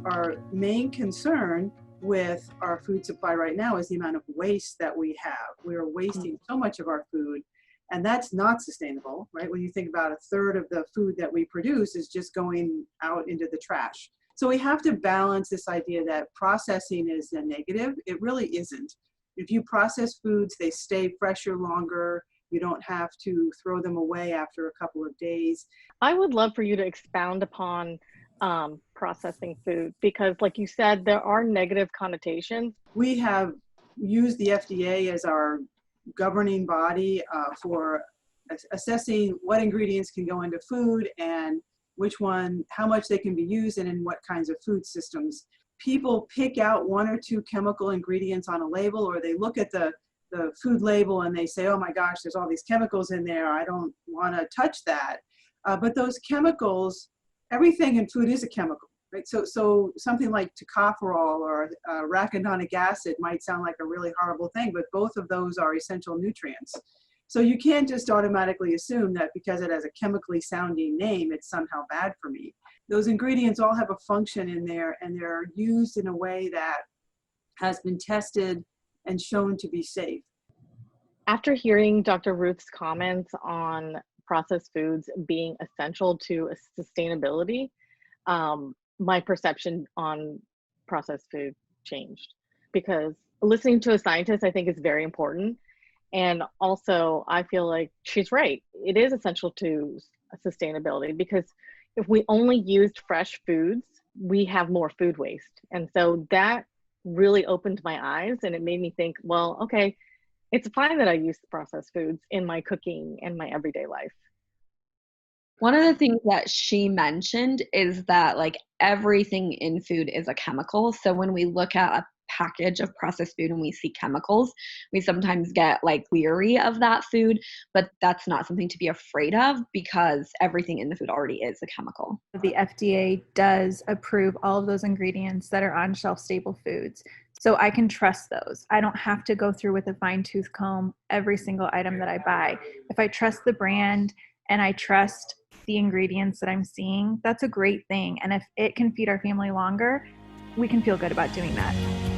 our main concern with our food supply right now is the amount of waste that we have. We are wasting so much of our food, and that's not sustainable, right? When you think about a third of the food that we produce is just going out into the trash. So we have to balance this idea that processing is a negative. It really isn't. If you process foods, they stay fresher longer. You don't have to throw them away after a couple of days. I would love for you to expound upon processing food, because like you said, there are negative connotations. We have used the FDA as our governing body for assessing what ingredients can go into food and how much they can be used and in what kinds of food systems. People pick out one or two chemical ingredients on a label, or they look at the food label and they say, oh my gosh, there's all these chemicals in there, I don't want to touch that. But those chemicals, everything in food is a chemical, right? So something like tocopherol or arachidonic acid might sound like a really horrible thing, but both of those are essential nutrients. So you can't just automatically assume that because it has a chemically sounding name, it's somehow bad for me. Those ingredients all have a function in there, and they're used in a way that has been tested and shown to be safe. After hearing Dr. Ruth's comments on processed foods being essential to sustainability, my perception on processed food changed, because listening to a scientist, I think, is very important. And also, I feel like she's right. It is essential to sustainability, because if we only used fresh foods, we have more food waste. And so that really opened my eyes, and it made me think, well, okay, it's fine that I use processed foods in my cooking and my everyday life. One of the things that she mentioned is that like everything in food is a chemical. So when we look at a package of processed food and we see chemicals, we sometimes get like weary of that food, but that's not something to be afraid of, because everything in the food already is a chemical. The FDA does approve all of those ingredients that are on shelf stable foods. So I can trust those. I don't have to go through with a fine tooth comb every single item that I buy. If I trust the brand and I trust the ingredients that I'm seeing, that's a great thing. And if it can feed our family longer, we can feel good about doing that.